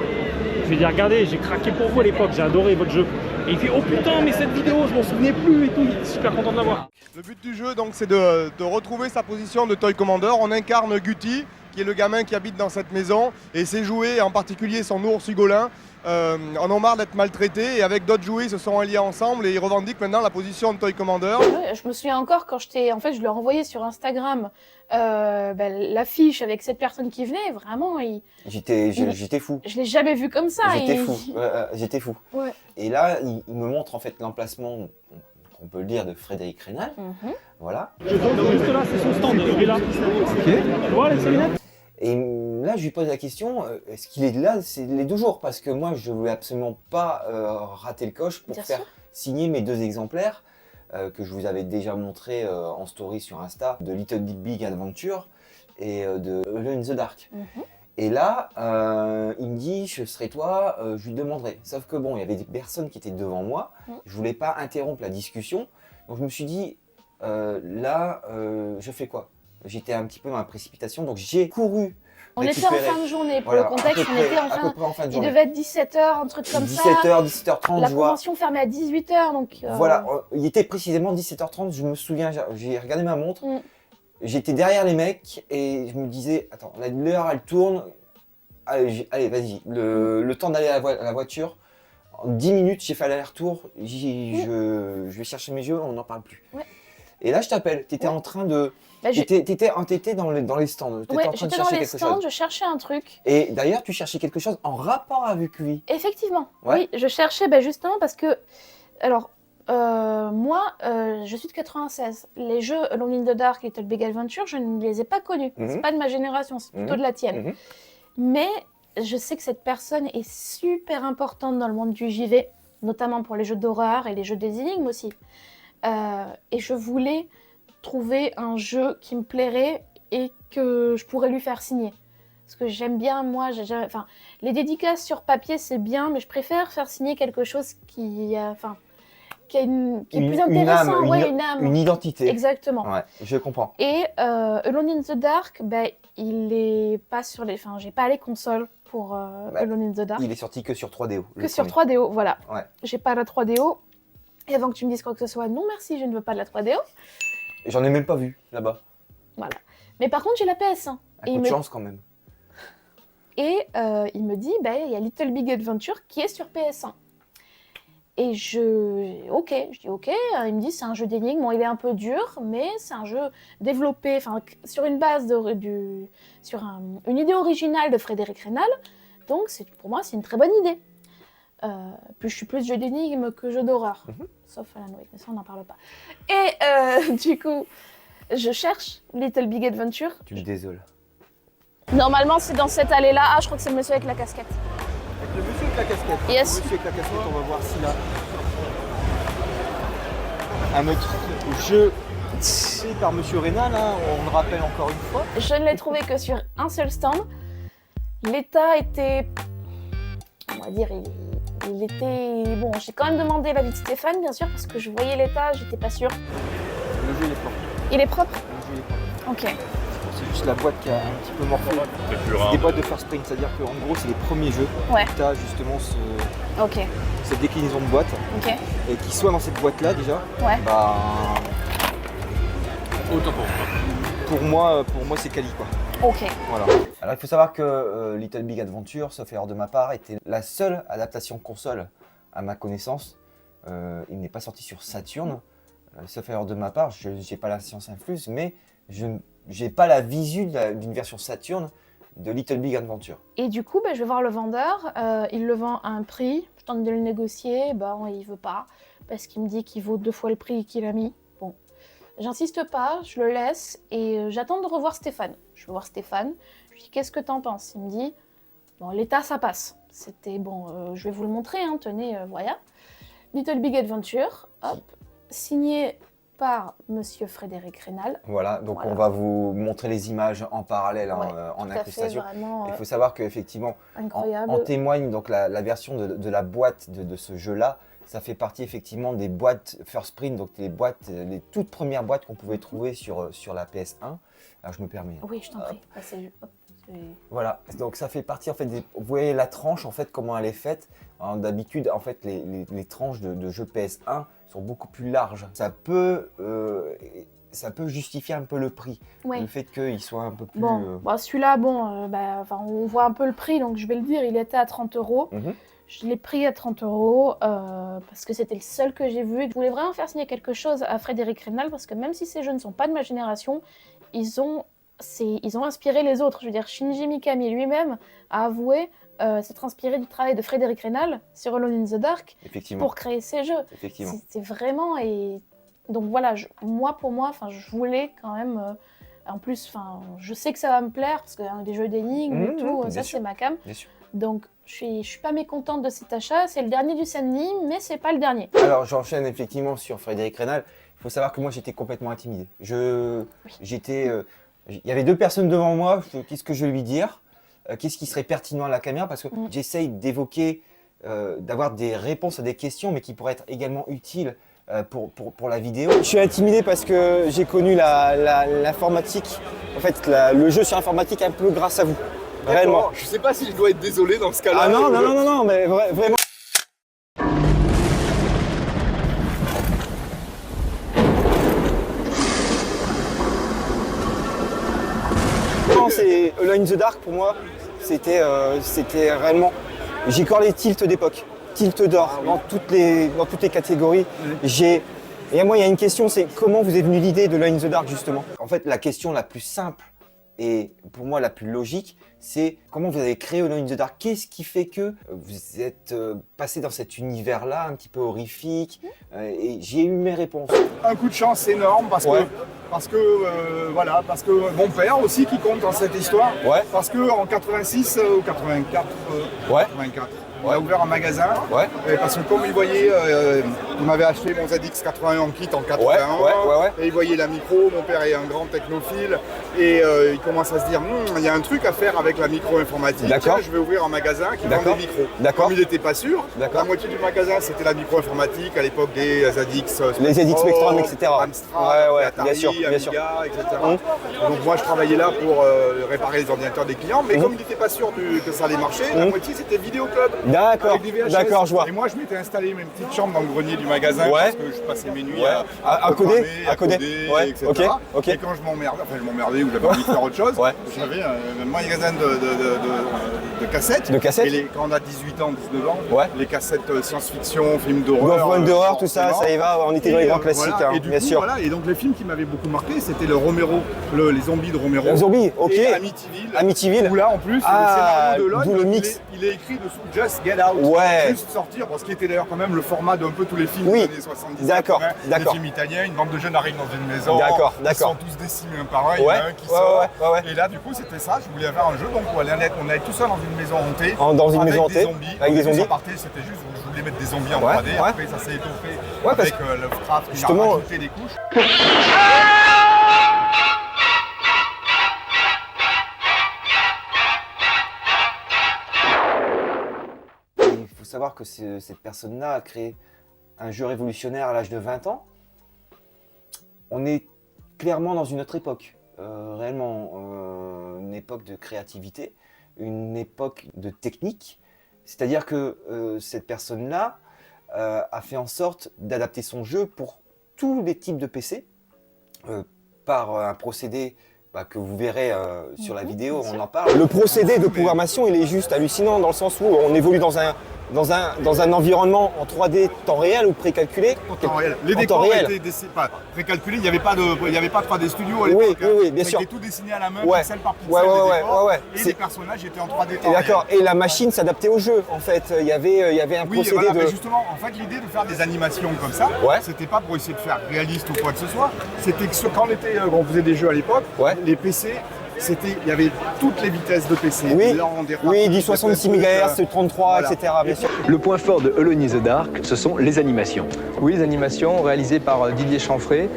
Je lui ai dit, regardez, j'ai craqué pour vous à l'époque, j'ai adoré votre jeu. Et il fait, oh putain, mais cette vidéo, je m'en souvenais plus et tout. Il est super content de la voir. Le but du jeu, donc, c'est de retrouver sa position de Toy Commander. On incarne Guti, qui est le gamin qui habite dans cette maison, et ses jouets, en particulier son ours Hugolin, en ont marre d'être maltraités, et avec d'autres jouets, ils se sont alliés ensemble et ils revendiquent maintenant la position de Toy Commander. Ouais, je me souviens encore quand en fait, je lui ai envoyé sur Instagram l'affiche avec cette personne qui venait, vraiment, J'étais fou. je l'ai jamais vu comme ça. J'étais fou. Ouais. Et là, il me montre en fait l'emplacement, on peut le dire, de Frédéric Rénal. Voilà. Juste là, c'est son stand, il est là. Ok. Voilà, c'est lunettes. Et là, je lui pose la question, est-ce qu'il est là les 2 jours? Parce que moi, je ne voulais absolument pas rater le coche pour faire signer mes 2 exemplaires que je vous avais déjà montré en story sur Insta, de Little Big Adventure et de Alone in the Dark. Et là, il me dit, je serai toi, je lui demanderai. Sauf que bon, il y avait des personnes qui étaient devant moi, je voulais pas interrompre la discussion, donc je me suis dit, je fais quoi? J'étais un petit peu dans la précipitation, donc j'ai couru. On était en fin de journée, pour le contexte, on était en fin de journée. Il devait être 17h, un truc comme ça. 17h, 17h30, la convention fermait à 18h, donc... Voilà, il était précisément 17h30, je me souviens, j'ai regardé ma montre, j'étais derrière les mecs et je me disais, attends, l'heure elle tourne, allez vas-y, le temps d'aller à la voiture, en 10 minutes j'ai fait aller-retour, je vais chercher mes jeux, on n'en parle plus. Et là je t'appelle, t'étais en train de... T'étais dans les stands, t'étais en train de chercher quelque chose. Je cherchais un truc. Et d'ailleurs, tu cherchais quelque chose en rapport avec lui. Effectivement, oui, je cherchais justement parce que, alors, moi, je suis de 96. Les jeux Alone in the Dark, Little Big Adventure, je ne les ai pas connus. C'est pas de ma génération, c'est plutôt de la tienne. Mais je sais que cette personne est super importante dans le monde du JV, notamment pour les jeux d'horreur et les jeux des énigmes aussi. Et je voulais trouver un jeu qui me plairait et que je pourrais lui faire signer. Parce que j'aime bien, moi, les dédicaces sur papier, c'est bien, mais je préfère faire signer quelque chose qui est plus intéressant. Une âme. Une identité. Exactement. Ouais, je comprends. Et Alone in the Dark, il est pas sur les... Enfin, j'ai pas les consoles pour Alone in the Dark. Il est sorti que sur 3DO. Que sur 3DO, voilà. Ouais. J'ai pas la 3DO. Et avant que tu me dises quoi que ce soit, non merci, je ne veux pas de la 3DO. J'en ai même pas vu, là-bas. Voilà. Mais par contre, j'ai la PS1. Un coup de chance, quand même. Et il me dit, il y a Little Big Adventure qui est sur PS1. Et je dis ok. Il me dit, c'est un jeu d'énigmes. Bon, il est un peu dur, mais c'est un jeu développé sur une base sur une idée originale de Frédéric Reynal. Donc, pour moi, c'est une très bonne idée. Puis je suis plus jeu d'énigmes que jeu d'horreur. Sauf Alan Wake, mais ça, on n'en parle pas. Et du coup, je cherche Little Big Adventure. Tu me désoles. Normalement, c'est dans cette allée-là. Ah, je crois que c'est le monsieur avec la casquette. Avec le monsieur avec la casquette. Yes. Le monsieur avec la casquette, on va voir s'il a un autre jeu fait par monsieur Reynal, hein, on le rappelle encore une fois. Je ne l'ai trouvé que sur un seul stand. L'état était... On va dire, il était... Bon, j'ai quand même demandé l'avis de Stéphane, bien sûr, parce que je voyais l'état, j'étais pas sûre. Le jeu il est propre. Il est propre? Le jeu est propre. Ok. C'est juste la boîte qui a un petit peu morflé. C'est des boîtes de first print, c'est-à-dire qu'en gros c'est les premiers jeux. Ouais. Tu as justement cette déclinaison de boîte. Ok. Et qui soit dans cette boîte-là déjà, Ouais. Autant pour pour moi c'est quali quoi. Ok. Voilà. Alors il faut savoir que Little Big Adventure, sauf erreur de ma part, était la seule adaptation console à ma connaissance. Il n'est pas sorti sur Saturn. Sauf erreur de ma part, je n'ai pas la science infuse, mais je n'ai pas la visu d'une version Saturn de Little Big Adventure. Et du coup, je vais voir le vendeur. Il le vend à un prix. Je tente de le négocier. Il veut pas. Parce qu'il me dit qu'il vaut 2 fois le prix qu'il a mis. Bon. J'insiste pas, je le laisse. Et j'attends de revoir Stéphane. Je vais voir Stéphane. Je lui dis, qu'est-ce que t'en penses? Il me dit, bon, l'état, ça passe. C'était bon, je vais vous le montrer, hein, tenez, voilà. Little Big Adventure, hop, signé par monsieur Frédéric Reynal. Voilà, donc Voilà. on va vous montrer les images en parallèle, Ouais, en tout à fait, incrustation. vraiment, Il faut savoir qu'effectivement, incroyable. en témoigne donc la version de la boîte de ce jeu-là. Ça fait partie effectivement des boîtes First Print, donc les toutes premières boîtes qu'on pouvait trouver sur la PS1. Alors je me permets. Oui, je t'en prie. Voilà, donc ça fait partie en fait vous voyez la tranche en fait comment elle est faite. D'habitude en fait les tranches de jeux PS1 sont beaucoup plus larges. Ça peut justifier un peu le prix, Oui. le fait qu'il soit un peu plus. Bon, celui-là, on voit un peu le prix, donc je vais le dire, il était à 30 €. Je l'ai pris à 30 € parce que c'était le seul que j'ai vu. Je voulais vraiment faire signer quelque chose à Frédéric Reynal parce que même si ces jeux ne sont pas de ma génération, ils ont inspiré les autres. Je veux dire, Shinji Mikami lui-même a avoué s'être inspiré du travail de Frédéric Reynal sur Alone in the Dark pour créer ces jeux. Effectivement. C'est vraiment... Et... Donc voilà, pour moi, je voulais quand même... En plus, je sais que ça va me plaire parce que des jeux d'énigmes et tout, ça c'est ma cam. Bien sûr. Donc je suis pas mécontente de cet achat. C'est le dernier du samedi, mais c'est pas le dernier. Alors j'enchaîne effectivement sur Frédéric Reynal. Il faut savoir que moi j'étais complètement intimidé. Il y avait 2 personnes devant moi. Qu'est-ce que je vais lui dire? Qu'est-ce qui serait pertinent à la caméra? Parce que j'essaye d'évoquer, d'avoir des réponses à des questions, mais qui pourraient être également utiles pour la vidéo. Je suis intimidé parce que j'ai connu l'informatique, en fait le jeu sur informatique un peu grâce à vous. Réellement. Je sais pas si je dois être désolé dans ce cas-là. Ah non, mais vraiment. C'est Alone in the Dark pour moi, c'était réellement. J'ai encore les tilts d'époque, tilts d'or dans toutes les catégories. Et moi il y a une question, c'est comment vous est venue l'idée de Alone in the Dark justement? En fait la question la plus simple et pour moi la plus logique, c'est comment vous avez créé Alone in the Dark? Qu'est-ce qui fait que vous êtes passé dans cet univers-là un petit peu horrifique? Et j'ai eu mes réponses. Un coup de chance énorme parce que mon père aussi qui compte dans cette histoire. Ouais. Parce que en 86 ou 84, 84, on a ouvert un magasin. Ouais. Et parce que comme il voyait, il m'avait acheté mon ZX81 en kit en 81. Et il voyait la micro. Mon père est un grand technophile et il commence à se dire, il y a un truc à faire avec la micro-informatique. Tiens, je vais ouvrir un magasin qui vend des micros. Comme il n'était pas sûr, la moitié du magasin c'était la micro-informatique à l'époque des ZX. Les ZX Spectrum, etc. Amstrad, Atari, bien sûr. Amiga, etc. Donc moi je travaillais là pour réparer les ordinateurs des clients, mais comme il n'était pas sûr que ça allait marcher, la moitié c'était Vidéo Club. D'accord, avec des VHS. d'accord, je vois. Et moi, je m'étais installé mes petites chambres dans le grenier du magasin Ouais. parce que je passais mes nuits Ouais. À coder, programmer, à coder. Ouais, etc. ok. Et quand je m'emmerdais ou j'avais envie de faire autre chose, Ouais. j'avais un magasin de cassettes. De cassettes. Et quand on a 18 ans, 19 ans, Ouais. les cassettes science-fiction, films d'horreur. Film d'horreur, tout ça, ça y va, on était dans les grands classiques, voilà. hein, Et du bien coup, sûr. Voilà. Et donc les films qui m'avaient beaucoup marqué, c'était le Romero, les zombies de Romero. Un zombie, ok. Et Amityville. Amityville. Où là, en plus, Ah, le scénario de Lodge, d'où le mix. il est écrit dessous Just Get Out. Ouais. Juste sortir, ce qui était d'ailleurs quand même le format d'un peu tous les films Oui. des années 70. D'accord, 80, d'accord. Les films italiens, une bande de jeunes arrivent dans une maison. D'accord, Ils d'accord. sont tous décimés un par un, il y en Ouais, a un qui ouais, sort. ouais. Et là, du coup, c'était ça. Je voulais faire un jeu, donc on allait tout seul dans une maison hantée. Dans une avec maison des hantée, zombies. avec des Au début, zombies. ça partait, c'était juste, je voulais mettre des zombies en Ouais, 3D. ouais. Après, ça s'est étoffé Ouais, parce avec Lovecraft qui a justement, rajouté des couches. Il faut savoir que cette personne-là a créé un jeu révolutionnaire à l'âge de 20 ans. On est clairement dans une autre époque, réellement, une époque de créativité, une époque de technique. C'est-à-dire que cette personne-là a fait en sorte d'adapter son jeu pour tous les types de PC, par un procédé que vous verrez sur la vidéo, on en parle. Le procédé de programmation, il est juste hallucinant dans le sens où on évolue dans un environnement en 3D temps réel ou précalculé. En temps réel. Les En décors temps réel. étaient précalculés, il n'y avait pas de 3D studio à l'époque. Oui, bien sûr. C'était tout dessiné à la main, Ouais. pixel par pixel, Ouais, les ouais, décors, ouais. et C'est- les personnages étaient en 3D temps Et d'accord. réel. Et la machine s'adaptait au jeu, en fait. Il y avait un Oui, procédé voilà, de... mais justement, en fait, l'idée de faire des animations comme ça, Ouais. c'était pas pour essayer de faire réaliste ou quoi que ce soit. C'était que quand on faisait des jeux à l'époque, Ouais. les PC, il y avait toutes les vitesses de PC. Oui, des lents, des rapides, oui, des 66 trucs, MHz, 33, voilà. etc. Bien sûr. Le point fort de Alone in the Dark, ce sont les animations. Oui, les animations réalisées par Didier Chanfray.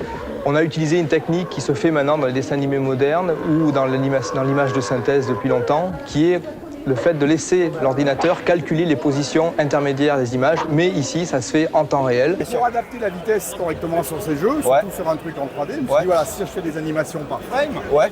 On a utilisé une technique qui se fait maintenant dans les dessins animés modernes ou dans l'image de synthèse depuis longtemps, qui est le fait de laisser l'ordinateur calculer les positions intermédiaires des images, mais ici, ça se fait en temps réel. Et pour adapter la vitesse correctement sur ces jeux, Ouais. surtout sur un truc en 3D, je me suis Ouais. dit, voilà, si je fais des animations par frame, Ouais.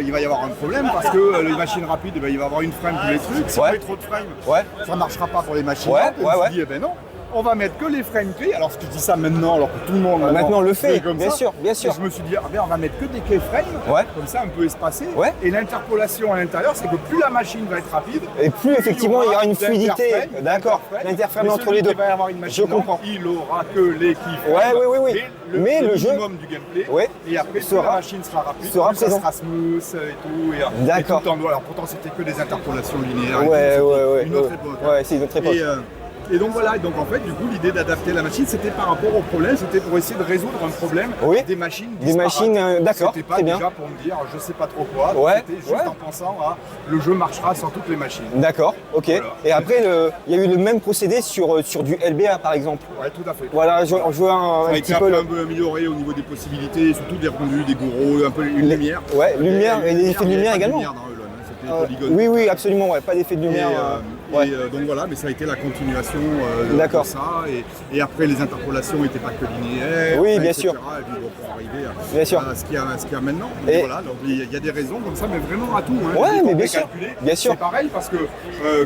il va y avoir un problème parce que les machines rapides, il va y avoir une frame tous les trucs. Si Ouais. on met trop de frames, Ouais. ça ne marchera pas pour les machines. Ouais, lentes. Et ouais, je me ouais. suis dit, eh ben non, on va mettre que les frames clés. Alors, je dis ça maintenant, alors que tout le monde Maintenant, le fait, comme bien ça. sûr, bien Et sûr. je me suis dit, ah ben, on va mettre que des keyframes, Ouais. comme ça, un peu espacés. Ouais. Et l'interpolation à l'intérieur, c'est que plus la machine va être rapide, Et plus effectivement il y aura une fluidité, d'interframe, d'accord, d'interframe. l'interframe Mais entre celui les deux. qui va y avoir une machine Je comprends. lente, il aura que les keyframes. Ouais. Mais le jeu- minimum du gameplay. Ouais. Et après, plus Sera- la machine sera rapide, sera plus ça présent. sera smooth et tout. D'accord. Et tout en doigt. Alors pourtant, c'était que des interpolations linéaires. et Ouais, tout, c'était ouais. Une autre époque. hein. Ouais, c'est une autre époque. Et donc voilà, et donc en fait, du coup, l'idée d'adapter la machine, c'était par rapport au problème, c'était pour essayer de résoudre un problème Oui. des machines Des disparates. machines, d'accord, C'était pas très bien. déjà pour me dire, je sais pas trop quoi, Ouais, c'était juste ouais. en pensant à le jeu marchera sur toutes les machines. D'accord, ok. Voilà. Et après, il y a eu le même procédé sur du LBA par exemple. Ouais, tout à fait. Voilà, on jouait Ça un a petit été peu un le... peu amélioré au niveau des possibilités, surtout des rendus, des gros, un peu une lumière. Ouais, lumière et des effets de il y avait lumière pas également. lumière dans Elon, hein, c'était polygone. Oui, absolument, ouais, pas d'effet de lumière. ouais. Donc voilà, mais ça a été la continuation D'accord. de ça. Et après, les interpolations n'étaient pas que linéaires. Oui, bien etc. sûr. Et puis bon, pour arriver Bien sûr. à ce qu'il y a maintenant. Donc, Et- voilà, donc il y a des raisons comme ça, mais vraiment à tout. Hein. Ouais, Les mais décors bien sûr. précalculés, Bien sûr. C'est pareil parce que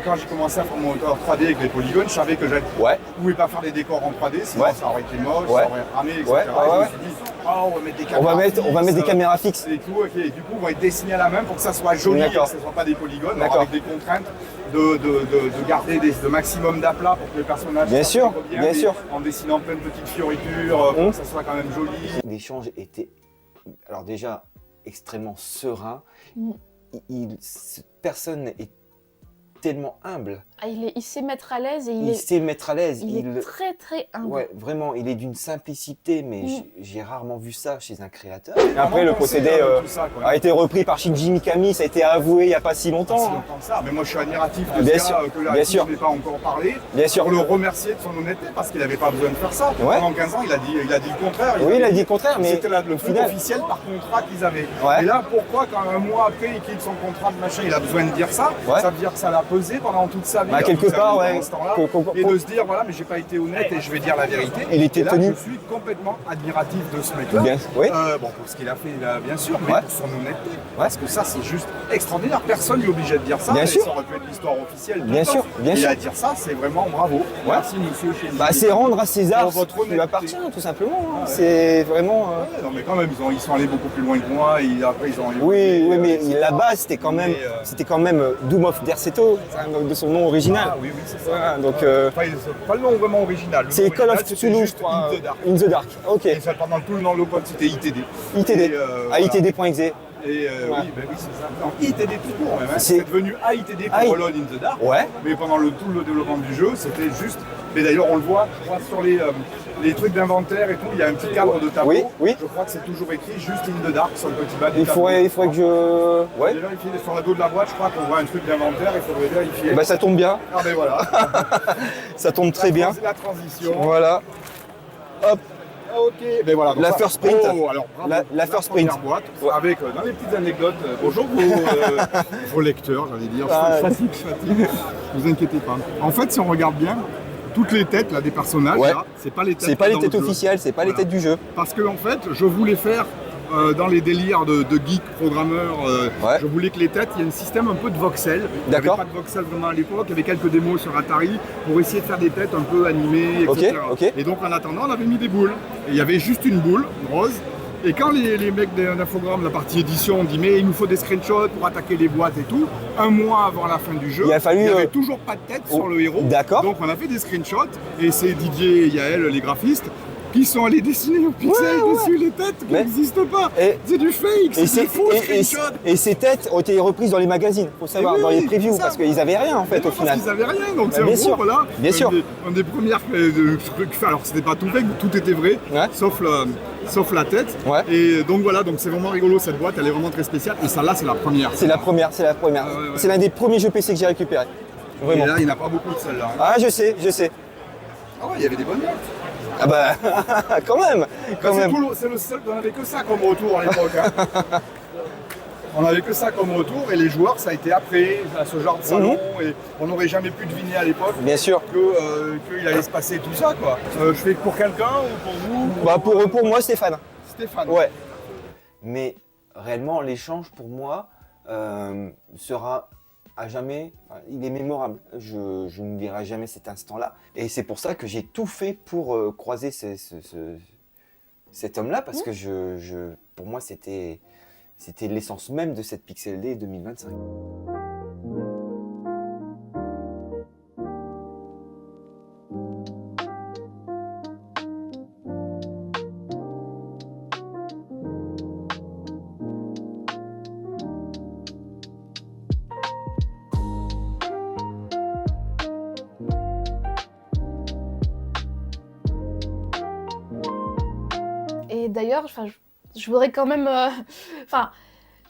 quand j'ai commencé à faire mon moteur 3D avec les polygones, je savais que je Ouais. ne pouvais pas faire des décors en 3D, sinon Ouais. ça aurait été moche, Ouais. ça aurait ramé, etc. Ouais, Et je ouais. me suis dit, on va mettre des On caméras va mettre des fixes, caméras fixes. et tout, ok. Et du coup, on va être dessiné à la main pour que ça soit joli et que D'accord. ce ne soit pas des polygones, D'accord. avec des contraintes de garder le maximum d'aplats pour que les personnages Bien sûr, s'intègrent bien mais sûr. en dessinant plein de petites fioritures pour que ça soit quand même joli. L'échange était, alors déjà, extrêmement serein. Cette personne est tellement humble. Ah, il sait mettre à l'aise et Il sait mettre à l'aise. il est très très humble. Ouais, vraiment, il est d'une simplicité, mais j'ai rarement vu ça chez un créateur. Et Après, le procédé tout ça, quoi. a été repris par Shinji Mikami, ça a été avoué il n'y a pas si Pas longtemps. si longtemps que ça. Mais moi je suis admiratif de Bien ce sûr, gars que bien l'artiste sûr. n'ait pas encore parlé. Bien sûr. Pour le remercier de son honnêteté parce qu'il n'avait pas besoin de faire ça. Ouais. Pendant 15 ans, il a dit le contraire. Oui, il a dit le contraire, mais c'était le au truc final- officiel par contrat qu'ils avaient. Ouais. Et là, pourquoi quand un mois après il quitte son contrat de machin, il a besoin de dire ça Ouais. Ça veut dire que ça l'a peser pendant toute sa vie. Bah, quelque toute sa part, vie, ouais. pendant ce temps-là, et de se dire, voilà, mais j'ai pas été honnête et je vais dire la vérité. Il était et là, tenu. je suis complètement admiratif de ce mec-là. Bien, oui. Bon, pour ce qu'il a fait, là, bien sûr, mais Ouais. pour son honnêteté. Parce que ça, c'est juste extraordinaire. Personne n'est obligé de dire ça. Bien mais sûr. Ça aurait pu être l'histoire officielle. tout Bien le temps. sûr, bien et sûr. à dire ça, c'est vraiment bravo. Merci, monsieur. Bah, c'est rendre à César Pour ce votre qui lui honnêteté. appartient, tout simplement. Hein. C'est vraiment. Ouais, non, mais quand même, ils sont allés beaucoup plus loin que moi. Et après, ils ont Oui, oui, mais etc. la base, c'était quand même Doom of Derceto, de son nom original. Ah oui, oui, c'est ça. Voilà, donc, Enfin, c'est pas le nom vraiment original. Le c'est nom Call of original, c'était Cthulhu, je juste crois. In the Dark. In the Dark, ok. Et ça, pendant tout le nom local, c'était ITD. ITD, Et, voilà. ITD.exe. Et Ouais. oui, ben oui, c'est ça. Non, ITD tout court même. Hein. C'est- C'est devenu AITD Aïe. pour Alone in the Dark. Ouais. Mais pendant tout le développement du jeu, c'était juste. Mais d'ailleurs, on le voit, je crois, sur les trucs d'inventaire et tout, il y a un petit cadre de tableau. Oui, oui. Je crois que c'est toujours écrit juste in the Dark sur le petit bas du Il tableau. faudrait que je. Ouais. J'ai vérifié sur le dos de la boîte, je crois qu'on voit un truc d'inventaire, il faudrait vérifier. Bah, ça tombe bien, Ah ben voilà. ça tombe très bien. La transition. Voilà. Hop. Ok, ben voilà. donc La ça- first print. Oh, alors, bravo. La first print. Première boîte, avec dans les petites anecdotes. Bonjour vos lecteurs, j'allais dire. Ah, Je fatigue. Ne vous inquiétez pas. En fait, si on regarde bien, toutes les têtes là, des personnages, Ouais. là, c'est pas les têtes. C'est pas les dans têtes le jeu. officielles, c'est pas les Voilà. têtes du jeu. Parce que en fait, je voulais faire dans les délires de geek programmeur, Ouais. je voulais que les têtes, il y ait un système un peu de voxel. Il n'y avait D'accord. pas de voxel vraiment à l'époque, il y avait quelques démos sur Atari pour essayer de faire des têtes un peu animées, etc. Ok, ok. Et donc en attendant, on avait mis des boules. Et il y avait juste une boule rose. Et quand les mecs d'Infogrames, la partie édition, ont dit mais il nous faut des screenshots pour attaquer les boîtes et tout, un mois avant la fin du jeu, Il a fallu, n'y avait toujours pas de tête sur le héros. D'accord. Donc on a fait des screenshots et c'est Didier et Yael, les graphistes, qui sont allés dessiner au pixel dessus les têtes qui Mais- n'existent pas. Et- C'est du fake, Et, c'est du faux screenshot. et ces têtes ont été reprises dans les magazines, faut savoir, Et oui, dans les oui, previews, c'est ça. parce qu'ils avaient rien en fait Mais au non, final. parce qu'ils avaient rien, donc Bah, c'est en bien gros, sûr, voilà, bien sûr. un des premières trucs faits. Alors c'était pas tout vrai, tout était vrai, Ouais. sauf la tête. Ouais. Et donc voilà, donc c'est vraiment rigolo cette boîte, elle est vraiment très spéciale. Et celle-là, c'est la première. C'est la première, c'est la première. Ouais, ouais, ouais. C'est l'un des premiers jeux PC que j'ai récupéré. Et Vraiment. là, il n'y en a pas beaucoup de celles-là. hein. Ah, je sais, je sais. Ah ouais, il y avait des bonnes notes. Ah bah, quand même, quand même. C'est le seul, on n'avait que ça comme retour à l'époque. hein. On n'avait que ça comme retour et les joueurs, ça a été après, à ce genre de salon. Et on n'aurait jamais pu deviner à l'époque Bien sûr. qu'il allait se passer tout ça. Quoi. Je fais pour quelqu'un ou pour vous Bah, pour moi, Stéphane. Stéphane. Ouais. Mais réellement, l'échange pour moi sera à jamais, enfin, il est mémorable. Je n'oublierai jamais cet instant-là. Et c'est pour ça que j'ai tout fait pour croiser cet homme-là, parce que pour moi, c'était l'essence même de cette Pixel Day 2025. Et d'ailleurs, je voudrais quand même...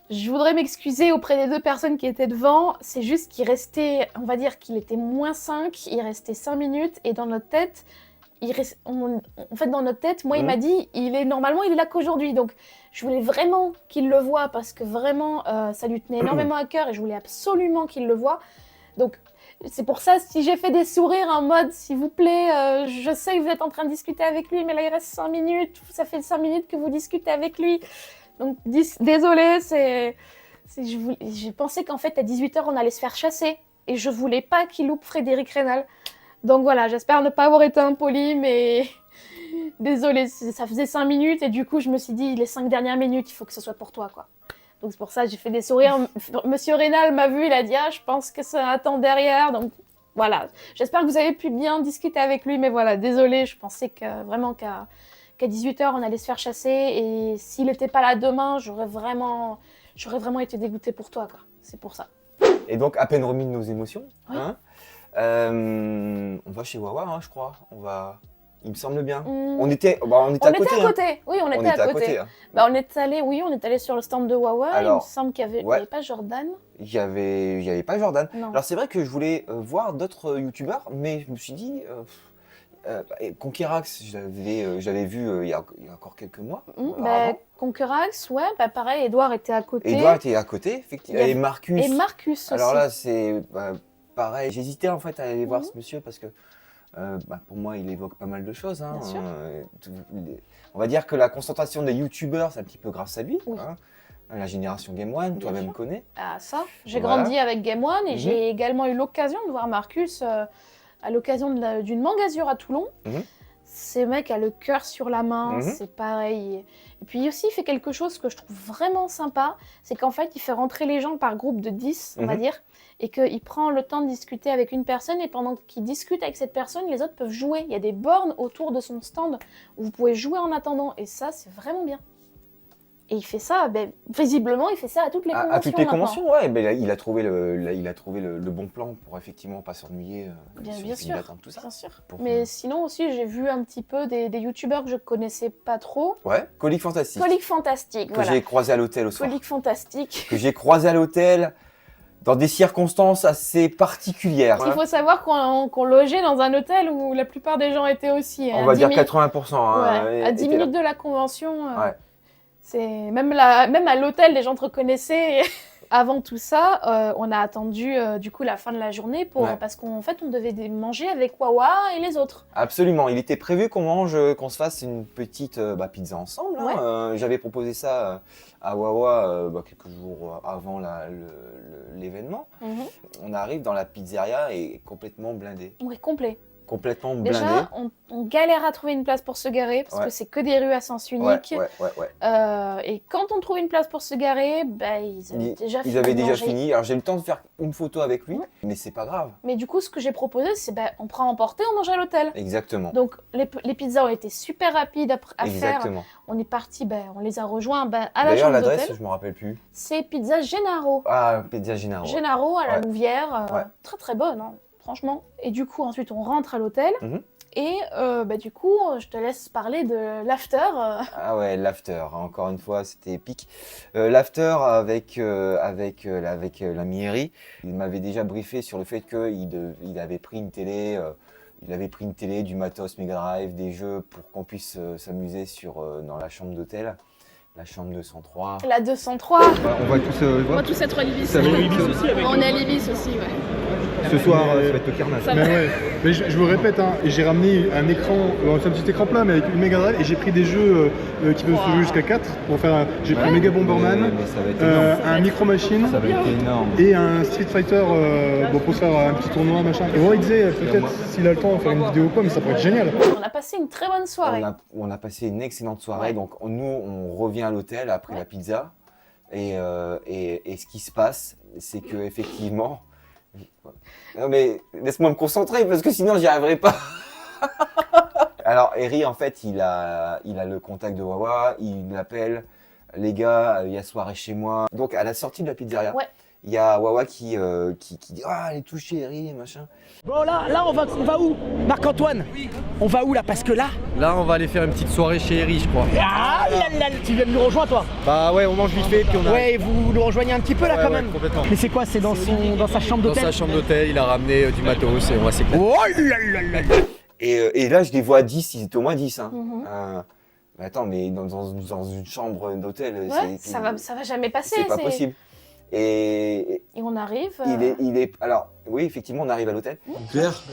je voudrais m'excuser auprès des deux personnes qui étaient devant. C'est juste qu'il restait, on va dire qu'il était -5, il restait 5 minutes, et dans notre tête, dans notre tête, moi, il m'a dit, normalement, il est là qu'aujourd'hui. Donc, je voulais vraiment qu'il le voie, parce que vraiment, ça lui tenait énormément à cœur, et je voulais absolument qu'il le voie. Donc, c'est pour ça, si j'ai fait des sourires en mode, s'il vous plaît, je sais que vous êtes en train de discuter avec lui, mais là, il reste 5 minutes, ça fait 5 minutes que vous discutez avec lui. Donc, désolée, j'ai pensé qu'en fait, à 18h, on allait se faire chasser, et je voulais pas qu'il loupe Frédéric Rénal. Donc voilà, j'espère ne pas avoir été impoli, mais désolée, ça faisait 5 minutes, et du coup, je me suis dit, les 5 dernières minutes, il faut que ce soit pour toi, quoi. Donc c'est pour ça que j'ai fait des sourires. Monsieur Rénal m'a vu, il a dit « Ah, je pense que ça attend derrière ». Donc voilà, j'espère que vous avez pu bien discuter avec lui, mais voilà, désolée, je pensais vraiment qu'à 18h, on allait se faire chasser, et s'il n'était pas là demain, j'aurais vraiment été dégoûtée pour toi, quoi. C'est pour ça. Et donc, à peine remis de nos émotions, Oui. hein, on va chez Wawa, hein, je crois. Il me semble bien. On était à côté. Oui, on était à côté. Hein. Bah, on est allé sur le stand de Wawa. Alors, il me semble qu'il n'y avait pas Jordan. Il y avait pas Jordan. Non. Alors c'est vrai que je voulais voir d'autres youtubeurs, mais je me suis dit, Conquerax, j'avais vu il y a encore quelques mois. Conquerax, ouais, pareil, Edouard était à côté. Edouard était à côté, effectivement. Il y avait- Et Marcus. Et Marcus aussi. Alors là, c'est pareil, j'hésitais en fait à aller voir ce monsieur parce que pour moi, il évoque pas mal de choses. Hein. Bien sûr. On va dire que la concentration des youtubeurs, c'est un petit peu grâce à lui. Oui. Hein. La génération Game One, Bien toi-même sûr. connais. Ah ça, j'ai Voilà. grandi avec Game One et j'ai également eu l'occasion de voir Marcus à l'occasion d'une Mangasure à Toulon. Ce mec a le cœur sur la main, c'est pareil. Et puis aussi, il fait quelque chose que je trouve vraiment sympa, c'est qu'en fait, il fait rentrer les gens par groupe de 10, on va dire, et qu'il prend le temps de discuter avec une personne, et pendant qu'il discute avec cette personne, les autres peuvent jouer. Il y a des bornes autour de son stand où vous pouvez jouer en attendant, et ça, c'est vraiment bien. Et il fait ça, visiblement, il fait ça à toutes les conventions. À toutes les maintenant. conventions, ouais. Il a trouvé le bon plan pour effectivement pas s'ennuyer Bien sur sûr, d'attente, tout ça. bien sûr. Mais sinon aussi, j'ai vu un petit peu des youtubeurs que je connaissais pas trop. Ouais, Colique Fantastique. Colique Fantastique, que voilà. j'ai croisé à l'hôtel au soir. Colique Fantastique. Que j'ai croisé à l'hôtel dans des circonstances assez particulières. Il faut savoir qu'on logeait dans un hôtel où la plupart des gens étaient aussi. On va dire 80%. Hein, ouais, à 10 étaient là. minutes de la convention. Ouais. C'est même à l'hôtel, les gens te reconnaissaient. Avant tout ça, on a attendu du coup la fin de la journée parce qu'en fait, on devait manger avec Wawa et les autres. Absolument. Il était prévu qu'on se fasse une petite pizza ensemble. Hein. Ouais. J'avais proposé ça à Wawa quelques jours avant l'événement. On arrive dans la pizzeria et complètement blindé. Oui, complet. Complètement blindé. Déjà, on galère à trouver une place pour se garer parce que c'est que des rues à sens unique. Et quand on trouve une place pour se garer, ils avaient déjà fini. Alors j'ai eu le temps de faire une photo avec lui, mais c'est pas grave. Mais du coup, ce que j'ai proposé, c'est on prend à emporter, on mange à l'hôtel. Exactement. Donc les pizzas ont été super rapides à faire. On est parti, on les a rejoints à la chambre d'hôtel. D'ailleurs, l'adresse, je me rappelle plus. C'est Pizza Gennaro. Ah, Pizza Gennaro. Gennaro à la Louvière, très très bonne, hein, franchement. Et du coup, ensuite, on rentre à l'hôtel. Et du coup, je te laisse parler de l'after. Ah ouais, l'after, encore une fois, c'était épique. L'after avec la mairie, il m'avait déjà briefé sur le fait qu'il avait pris une télé, du matos Mega Drive, des jeux pour qu'on puisse s'amuser dans la chambre d'hôtel. La chambre 203. La 203. On va tous On va tous être à l'Ibis. On est à l'Ibis aussi, ouais. Ce soir, ça va être le carnage. Mais je vous répète, hein, j'ai ramené un écran, c'est un petit écran plat, mais avec une Mega Drive, et j'ai pris des jeux qui peuvent se jouer jusqu'à 4 pour faire. J'ai pris Mega Bomberman, un Micro Machine et un Street Fighter pour se faire un petit tournoi, machin. Et Roy disait peut-être s'il a le temps de faire une vidéo ou quoi, mais ça pourrait être génial. On a passé une très bonne soirée. On a passé une excellente soirée. Donc nous, on revient à l'hôtel après la pizza. Et ce qui se passe, c'est que effectivement. Non mais laisse-moi me concentrer parce que sinon j'y arriverai pas. Alors Eri en fait il a le contact de Wawa, il l'appelle, les gars il y a soirée chez moi. Donc à la sortie de la pizzeria, il y a Wawa qui dit ah allez toucher Eri machin. Bon là on va où Marc-Antoine? On va où là? Parce que là on va aller faire une petite soirée chez Eri je crois. Ah là, tu viens de nous rejoindre toi? Bah ouais on mange vite fait puis on a... Ouais vous nous rejoignez un petit peu là quand même. Complètement. Mais c'est quoi? C'est dans sa chambre d'hôtel? Dans sa chambre d'hôtel, il a ramené du matos et on va s'éclater. Oh là là. Et là je les vois à 10, ils étaient au moins 10 hein. Mais attends mais dans une chambre d'hôtel ça va jamais passer. C'est pas possible. Et on arrive. Alors, oui, effectivement, on arrive à l'hôtel. Claire.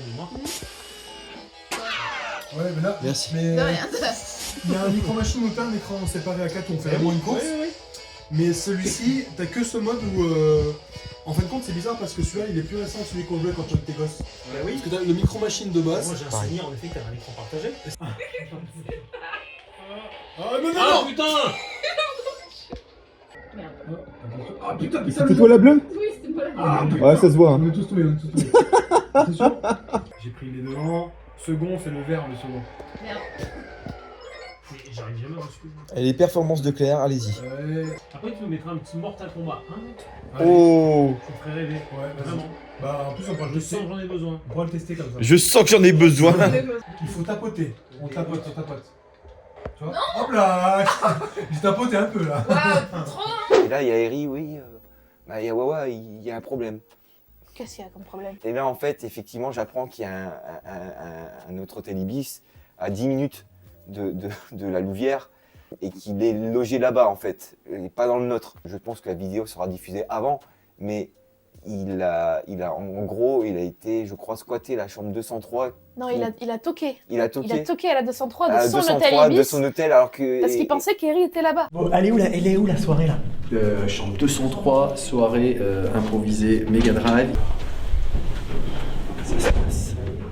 Ouais, mais là, merci. Mais, il y a un micro machine autant, un écran séparé à 4 où on fait vraiment une course. Mais celui-ci, t'as que ce mode où. En fin de compte, c'est bizarre parce que celui-là, il est plus récent que celui qu'on jouait quand tu étais gosse. Bah oui. Parce que t'as le micro machine de base. Moi, j'ai un souvenir en effet que t'avais un écran partagé. Ah, non putain! Ah putain, c'était toi la bleue? Oui, c'était pas la Ah, ouais, ça se voit. Hein. On est tous tombés, C'est sûr? J'ai pris les devants. Second, c'est le vert, le second. Merde. J'arrive jamais à m'excuser. Et les performances de Claire, allez-y. Après, tu nous mettras un petit Mortal Kombat. Hein Oh! Ça te ferait rêver. Ouais, vraiment. Bah, en plus, on pourra le Je tester. sens que j'en ai besoin. On pourra le tester comme ça. Je sens que j'en ai besoin. Il faut tapoter. On tapote, on tapote. Tu vois? Hop là! J'ai tapoté un peu là. Et là, il y a Eri, oui. Il y a Wawa, il y a un problème. Qu'est-ce qu'il y a comme problème? Et là, en fait, effectivement, j'apprends qu'il y a un autre hôtel Ibis à 10 minutes de la Louvière et qu'il est logé là-bas, en fait, et pas dans le nôtre. Je pense que la vidéo sera diffusée avant, mais il a en gros, il a été, je crois, squatter la chambre 203. Non, il a toqué. Il a toqué. Il a toqué à la 203 de À son 203 hôtel de Ibis. son hôtel, alors que. Parce qu'il pensait qu'Eri était là-bas. Bon, elle est où la soirée là? Chambre 203, soirée improvisée Mega Drive.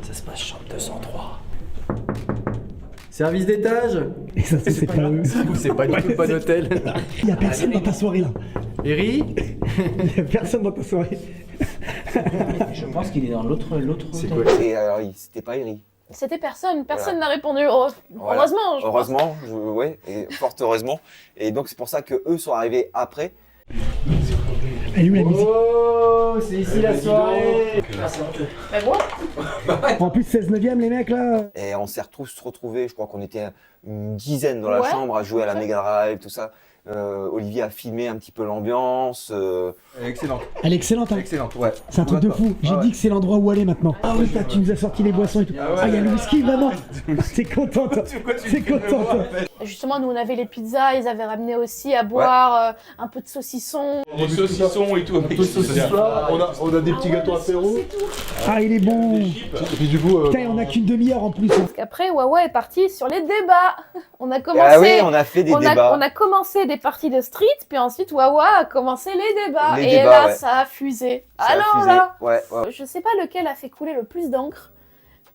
Ça se passe chambre 203. Service d'étage. Et ça, c'est pas eux. C'est pas du tout le bon hôtel. Il y a personne dans ta soirée là. Eri. Il y a personne dans ta soirée. Je pense qu'il est dans l'autre. C'est quoi? Et alors, c'était pas Eri. C'était personne. Personne Voilà. n'a répondu. Oh, Voilà. heureusement. Je pense. Heureusement, ouais, et fort heureusement. Et donc c'est pour ça que eux sont arrivés après. Elle est où la musique? Oh, c'est ici la soirée. Mais bon. En plus 16/9 les mecs là. Et on s'est tous retrouvés, je crois qu'on était une dizaine dans la Ouais. chambre à jouer à la Mega Drive, tout ça. Olivier a filmé un petit peu l'ambiance. Excellent. Elle est excellente, hein. Excellente, ouais. C'est un truc de fou. J'ai dit que c'est l'endroit où aller maintenant. Ah oui, tu nous as sorti les boissons et tout. Ah, il y a le whisky, vraiment. T'es contente. T'es contente. Justement, nous on avait les pizzas. Ils avaient ramené aussi à boire un peu de saucisson. Des saucissons et tout. On a des petits gâteaux apéro. Ah, il est bon. Et puis du coup, Putain, on a qu'une demi-heure en plus. Parce qu'après, Wawa est parti sur les débats. On a commencé. Ah oui, on a fait des débats. On a commencé des parties de street, puis ensuite Wawa a commencé les débats. Les et débats, là, ouais. ça a fusé. Ça a Alors fusé. là, Ouais, ouais. je sais pas lequel a fait couler le plus d'encre.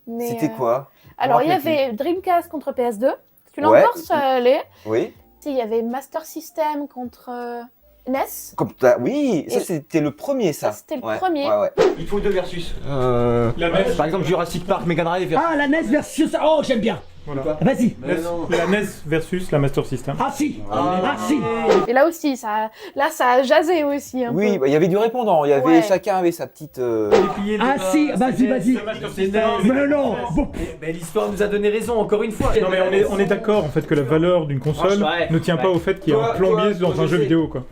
Mais C'était quoi? Alors, il y Je me rappelle avait Dreamcast contre PS2. Tu l'as Ouais. encore, ça allait. Oui. Il y avait Master System contre NES. Oui, ça Et- c'était le premier, ça. Ça, c'était le Ouais, premier. ouais, ouais. Il faut 2 versus. La NES. Par exemple Jurassic Park, Mega Drive versus. Ah, la NES versus. Oh, j'aime bien. Voilà. Vas-y. La NES versus la Master System. Ah si. Ah si. Et là aussi, ça a jasé aussi. Un Oui, peu. bah, il y avait du répondant. Il y avait Ouais. chacun avait sa petite. Ah si. Vas-y. Mais non. Bon. Mais l'histoire nous a donné raison encore une fois. Non mais on est d'accord en fait que la valeur d'une console Ouais. ne tient pas au fait qu'il y ait un plombier dans un jeu vidéo quoi.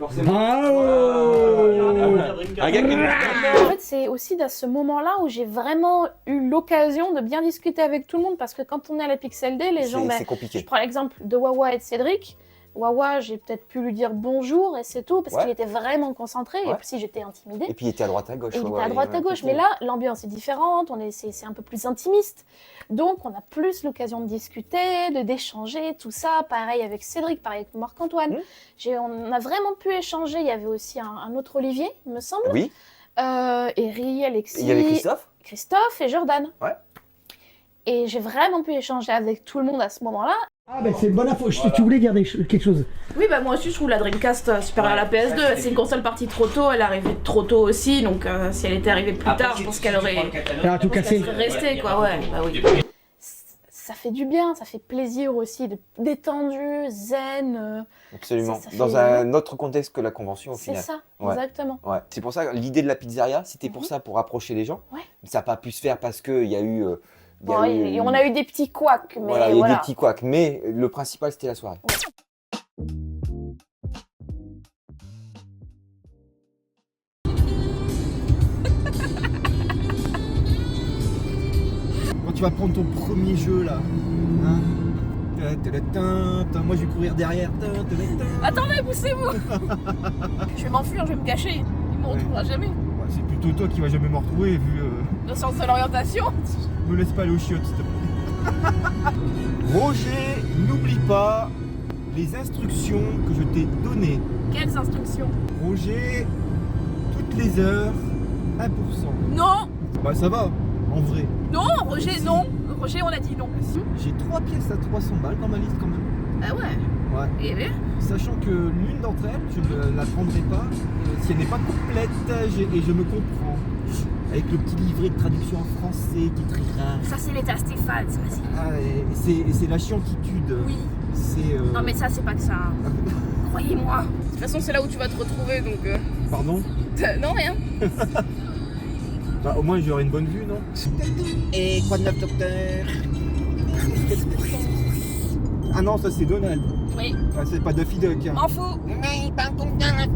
En fait, c'est aussi à ce moment-là où j'ai vraiment eu l'occasion de bien discuter avec tout le monde parce que quand on est à la Pixel Day, les gens. C'est compliqué. Je prends l'exemple de Wawa et de Cédric. Wawa, j'ai peut-être pu lui dire bonjour et c'est tout parce Ouais. qu'il était vraiment concentré et Ouais. puis j'étais intimidée. Et puis il était à droite à gauche. Et il ouais, était à ouais, droite à ouais, gauche, mais là l'ambiance est différente, c'est un peu plus intimiste, donc on a plus l'occasion de discuter, d'échanger, tout ça. Pareil avec Cédric, pareil avec Marc-Antoine. On a vraiment pu échanger. Il y avait aussi un autre Olivier, il me semble. Oui. Eri, Alexis. Il y avait Christophe. Christophe et Jordan. Ouais. Et j'ai vraiment pu échanger avec tout le monde à ce moment-là. Ah ben c'est une bonne info. Tu voulais dire quelque chose. Oui, bah moi aussi je trouve la Dreamcast supérieure à la PS2. C'est une console partie trop tôt, elle est arrivée trop tôt aussi, donc si elle était arrivée plus tard, je pense qu'elle aurait. Elle a tout cassé. Elle serait restée quoi, ouais, bah oui. Ça fait du bien, ça fait plaisir aussi, détendu, zen. Absolument. Ça Dans fait- un autre contexte que la convention au C'est final. ça, Ouais. exactement. Ouais. C'est pour ça que l'idée de la pizzeria, c'était pour ça, pour rapprocher les gens. Ouais. Mais ça n'a pas pu se faire parce qu'il y a eu. Bon, on a eu des petits couacs, mais Voilà, il y a eu voilà. des petits couacs, mais le principal c'était la soirée. Quand tu vas prendre ton premier jeu là, hein, moi je vais courir derrière. Attendez, poussez-vous. Je vais m'enfuir, je vais me cacher. Il me retrouvera jamais. Ouais, c'est plutôt toi qui vas jamais me retrouver vu. Le sens de l'orientation. Me laisse pas aller aux chiottes s'il te plaît. Roger, n'oublie pas les instructions que je t'ai données. Quelles instructions? Roger, toutes les heures, 1%. Non. Bah ça va, en vrai. Non, Roger, non. Roger, on a dit non. J'ai 3 pièces à 300 balles dans ma liste quand même. Ah ouais. Ouais. Et bien. Sachant que l'une d'entre elles, je ne la prendrai pas si elle n'est pas complète et je me comprends. Avec le petit livret de traduction en français qui est très rare. Ça, c'est l'état Stéphane, ça, vas-y. Ah, et c'est la chiantitude. Oui. C'est. Non, mais ça, c'est pas que ça. Croyez-moi. De toute façon, c'est là où tu vas te retrouver, donc. Pardon? Non, rien. Bah, au moins j'aurai une bonne vue, non? Et quoi de neuf, docteur? Ah non, ça c'est Donald. Oui. Ah, c'est pas Daffy Duck. Hein. M'en fous. Mais il parle comme dans la